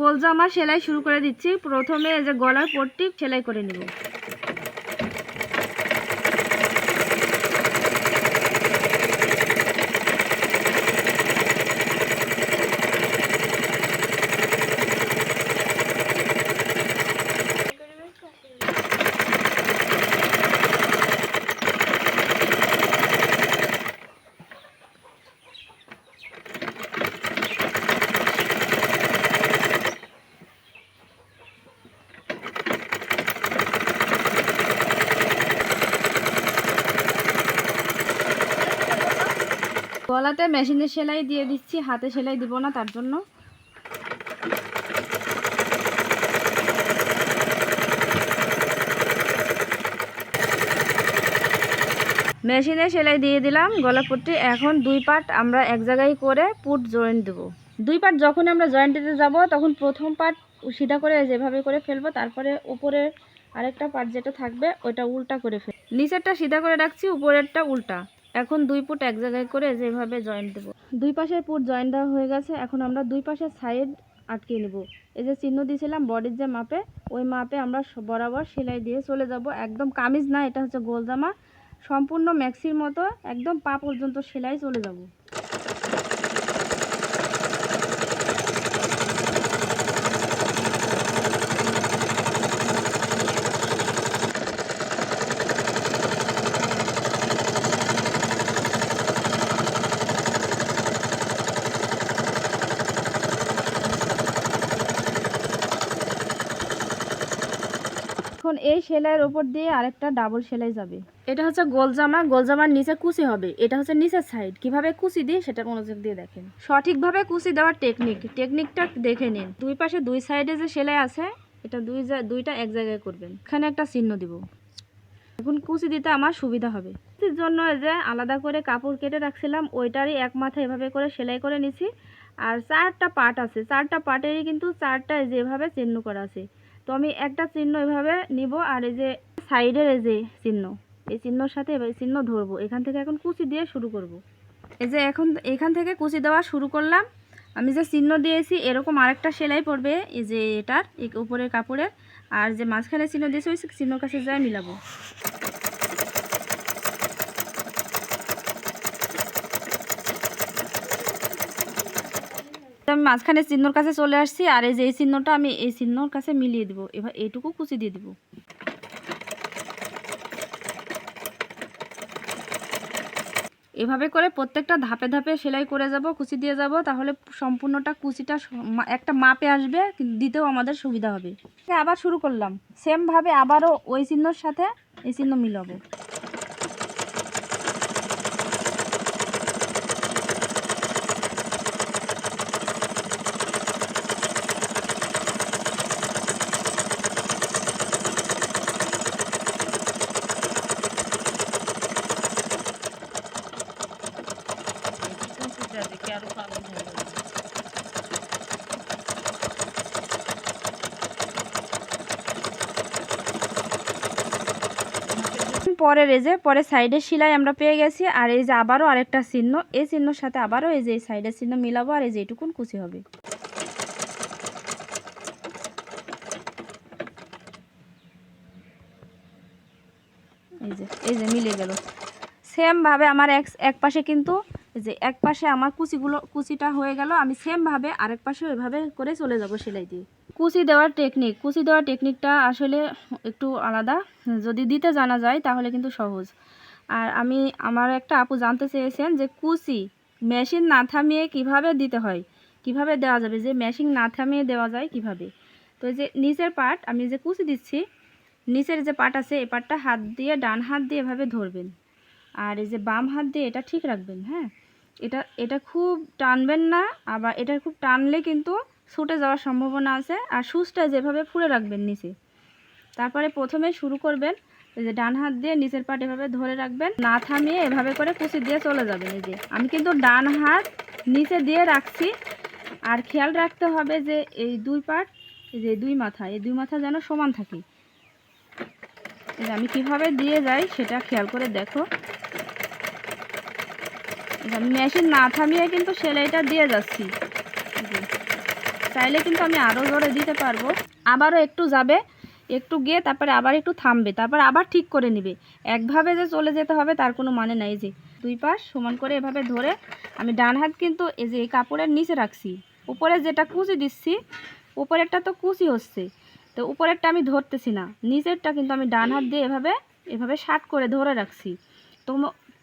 গোল জামা সেলাই শুরু করে দিচ্ছি। প্রথমে এই যে গলার পট্টি সেলাই করে নেব। গলাতে মেশিনের সেলাই দিয়ে দিচ্ছি, হাতে সেলাই দিব না, তার জন্য। মেশিনে সেলাই দিয়ে দিলাম গলা পট্টি। এখন দুই পার্ট আমরা এক জায়গায় করে পুট জয়েন্ট দেবো। দুই পার্ট যখন আমরা জয়েন্ট দিতে যাব তখন প্রথম পার্ট সিধা করে যেভাবে করে ফেলবো, তারপরে উপরে আরেকটা পার্ট যেটা থাকবে ওইটা উল্টা করে ফেলবো। নিচেরটা সিধা করে রাখছি, উপরেরটা উল্টা। এখন দুই পুট এক জায়গায় করে যেভাবে জয়েন্ট দেবো। দুই পাশের পুট জয়েন্ট দেওয়া হয়ে গেছে। এখন আমরা দুই পাশের সাইড আটকে নেব। এই যে চিহ্ন দিয়েছিলাম বডির যে মাপে, ওই মাপে আমরা বরাবর সেলাই দিয়ে চলে যাব। একদম কামিজ না, এটা হচ্ছে গোল জামা। সম্পূর্ণ ম্যাক্সির মতো একদম পা পর্যন্ত সেলাই চলে যাব। এখন এই সেলাইয়ের উপর দিয়ে আরেকটা ডাবল সেলাই যাবে। এটা হচ্ছে গোল জামা, গোল জামার নিচে কুচি হবে। এটা হচ্ছে নিচের সাইড। কিভাবে কুচি দিই সেটা মনোযোগ দিয়ে দেখেন। সঠিকভাবে কুচি দেওয়ার টেকনিকটা দেখে নিন। দুই পাশে দুই সাইডে যে সেলাই আছে, এটা দুইটা এক জায়গায় করবেন। এখানে একটা চিহ্ন দিব। এখন কুচি দিতে আমার সুবিধা হবে। কুচির জন্য যে আলাদা করে কাপড় কেটে রাখছিলাম, ওইটারই এক মাথা এভাবে করে সেলাই করে নিছি। আর চারটা পার্ট আছে, চারটা পার্টেরই কিন্তু চারটা যেভাবে চিহ্ন করা আছে। তো আমি একটা চিহ্ন এভাবে নিব, আর এই যে সাইডের এই যে চিহ্ন, এই চিহ্নর সাথে এবার চিহ্ন ধরবো। এখান থেকে এখন কুচি দিয়ে শুরু করব। এই যে এখন এখান থেকে কুচি দেওয়া শুরু করলাম। আমি যে চিহ্ন দিয়েছি এরকম আরেকটা সেলাই পড়বে, এই যে এটার উপরের কাপড়ের। আর যে মাঝখানে চিহ্ন দিয়েছি ওই চিহ্নর কাছে যায় মিলাবো। আমি মাঝখানে চিহ্নর কাছে চলে আসছি, আর এই যে এই চিহ্নটা আমি এই চিহ্নর কাছে মিলিয়ে দিব। এবার এইটুকু কুচি দিয়ে দিব। এভাবে করে প্রত্যেকটা ধাপে ধাপে সেলাই করে যাব, কুচি দিয়ে যাব। তাহলে সম্পূর্ণটা কুচিটা একটা মাপে আসবে, দিতেও আমাদের সুবিধা হবে। আবার শুরু করলাম সেমভাবে, আবারও ওই চিহ্নর সাথে এই চিহ্ন মিলাবো। পরের এই যে পরে সাইডের সেলাই আমরা পেয়ে গেছি। আর এই যে আবারও আরেকটা চিহ্ন, এই চিহ্নর সাথে আবারও এই যে সাইডের চিহ্ন মিলাবো। আর এই যে এইটুকুন কুচি হবে। এই যে মিলে গেল। সেমভাবে আমার এক পাশে কিন্তু এই যে এক পাশে আমার কুচিটা হয়ে গেল। আমি সেমভাবে আরেক পাশে ওইভাবে করে চলে যাব সেলাই দিয়ে। কুচি দেওয়ার টেকনিকটা আসলে একটু আলাদা। যদি দিতে জানা যায় তাহলে কিন্তু সহজ। আর আমার একটা আপু জানতে চেয়েছেন যে কুচি মেশিন না থামিয়ে কিভাবে দিতে হয়, কিভাবে দেওয়া যাবে, যে মেশিন না থামিয়ে দেওয়া যায় কিভাবে। তো এই যে নিচের পার্ট আমি যে কুচি দিচ্ছি, নিচের যে পার্ট আছে এই পার্টটা হাত দিয়ে ডান হাত দিয়ে এভাবে ধরবেন। আর এই যে বাম হাত দিয়ে এটা ঠিক রাখবেন। হ্যাঁ, এটা খুব টানবেন না, আবার এটা খুব টানলে কিন্তু ছুটে যাওয়ার সম্ভাবনা আছে। আর সুচটা যেভাবে ফুলে রাখবেন নিচে। তারপরে প্রথমে শুরু করবেন এই যে ডান হাত দিয়ে নিচের পার্ট এভাবে ধরে রাখবেন, না থামিয়ে এভাবে করে কুচি দিয়ে চলে যাবেন। এই যে আমি কিন্তু ডান হাত নিচে দিয়ে রাখছি। আর খেয়াল রাখতে হবে যে এই দুই পার্ট, এই যে এই দুই মাথা যেন সমান থাকে। এই যে আমি কিভাবে দিয়ে যাই সেটা খেয়াল করে দেখো। আমি মেশিন না থামিয়ে কিন্তু সেলাইটা দিয়ে যাচ্ছি। চাইলে কিন্তু আমি আরও জোরে দিতে পারবো, আবারও একটু যাবে, একটু গিয়ে তারপরে আবার একটু থামবে, তারপরে আবার ঠিক করে নেবে। একভাবে যে চলে যেতে হবে তার কোনো মানে নাই। যে দুই পাশ সমান করে এভাবে ধরে আমি ডান হাত কিন্তু এই যে এই কাপড়ের নিচে রাখছি, উপরে যেটা কুচি দিচ্ছি উপরেরটা তো কুচি হচ্ছে, তো উপরেরটা আমি ধরতেছি না, নিচেরটা কিন্তু আমি ডান হাত দিয়ে এভাবে এভাবে শার্ট করে ধরে রাখছি। তো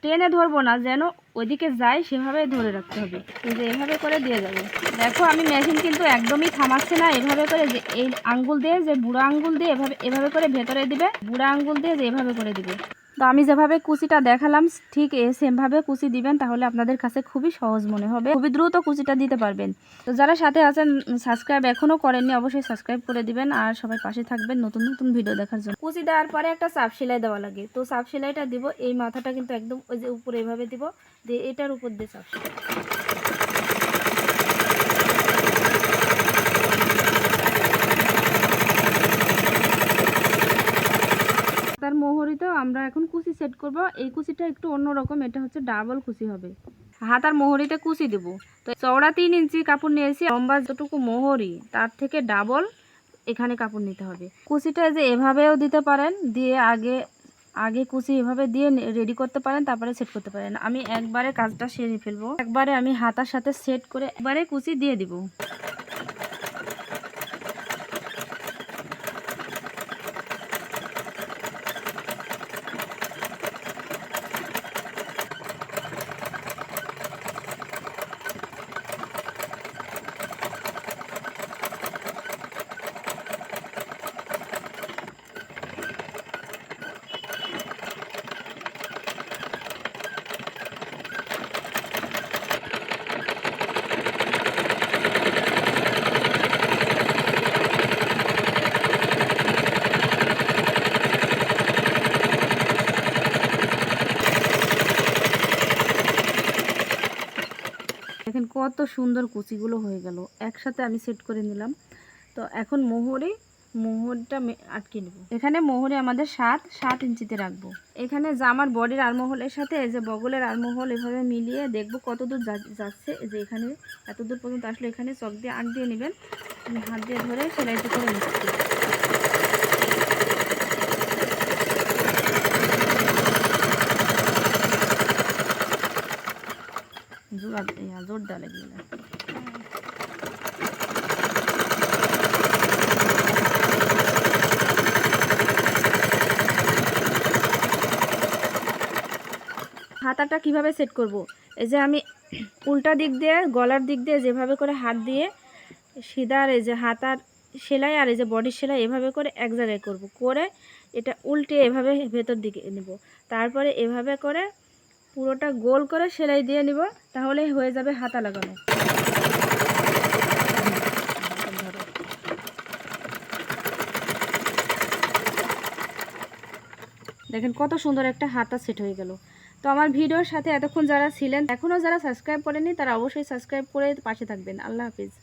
টেনে ধরবো না, যেন ওইদিকে যায় সেভাবে ধরে রাখতে হবে। এই যে এভাবে করে দিয়ে যাবে। দেখো আমি মেশিন কিন্তু একদমই থামাচ্ছে না, এভাবে করে যে এই আঙ্গুল দিয়ে যে বুড়ো আঙ্গুল দিয়ে এভাবে এভাবে করে ভেতরে দিবে, বুড়ো আঙ্গুল দিয়ে যে এভাবে করে দিবে। তো আমি যেভাবে কুচিটা দেখালাম ঠিক সেমভাবে কুচি দিবেন, তাহলে আপনাদের কাছে খুবই সহজ মনে হবে, খুবই দ্রুত কুচিটা দিতে পারবেন। তো যারা সাথে আছেন সাবস্ক্রাইব এখনও করেননি অবশ্যই সাবস্ক্রাইব করে দিবেন, আর সবাই পাশে থাকবেন নতুন নতুন ভিডিও দেখার জন্য। কুচি দেওয়ার পরে একটা চাপ সেলাই দেওয়া লাগে, তো চাপ সেলাইটা দিব এই মাথাটা কিন্তু একদম ওই যে উপরে এভাবে দিব, দিয়ে এটার উপর দিয়ে চাপ সেলাই। তার মোহরিতেও আমরা এখন কুচি সেট করব। এই কুচিটা একটু অন্যরকম, এটা হচ্ছে ডাবল কুচি হবে। হাতার মোহরিতে কুচি দেব, তো চওড়া 3 ইঞ্চি কাপড় নিয়েছি, লম্বা যতটুকু মোহরি তার থেকে ডাবল এখানে কাপড় নিতে হবে। কুচিটা যে এভাবেও দিতে পারেন, দিয়ে আগে কুচি এভাবে দিয়ে রেডি করতে পারেন, তারপরে সেট করতে পারেন। আমি একবারে কাজটা সেরে ফেলবো, একবারে আমি হাতার সাথে সেট করে একবারে কুচি দিয়ে দিব। দেখেন কত সুন্দর কুচিগুলো হয়ে গেল, একসাথে আমি সেট করে নিলাম। তো এখন মোহরটা আটকে নেব। এখানে মোহরে আমাদের 7 ইঞ্চিতে রাখবো। এখানে জামার বডির আরমহলের সাথে এই যে বগলের আরমহল এভাবে মিলিয়ে দেখবো কত দূর যাচ্ছে। এই যে এখানে এত দূর পর্যন্ত আসলে এখানে চক দিয়ে আঁক দিয়ে নেবেন, আমি হাত দিয়ে ধরে সেলাইটা করে নিচ্ছি। জোরদার লেগে গেল। হাতাটা কিভাবে সেট করব, এই যে আমি উল্টা দিক দিয়ে গলার দিক দিয়ে যেভাবে করে হাত দিয়ে সিধার এই যে হাতার সেলাই আর এই যে বডির সেলাই এভাবে করে এক জায়গায় করব, করে এটা উল্টে এভাবে ভেতর দিকে নেব, তারপরে এভাবে করে পুরোটা গোল করে সেলাই দিয়ে নিব, তাহলে হয়ে যাবে হাতা লাগানো। দেখেন কত সুন্দর একটা হাতা সেট হয়ে গেল। তো আমার ভিডিওর সাথে এতক্ষণ যারা ছিলেন, এখনও যারা সাবস্ক্রাইব করেননি তারা অবশ্যই সাবস্ক্রাইব করে পাশে থাকবেন। আল্লাহ হাফিজ।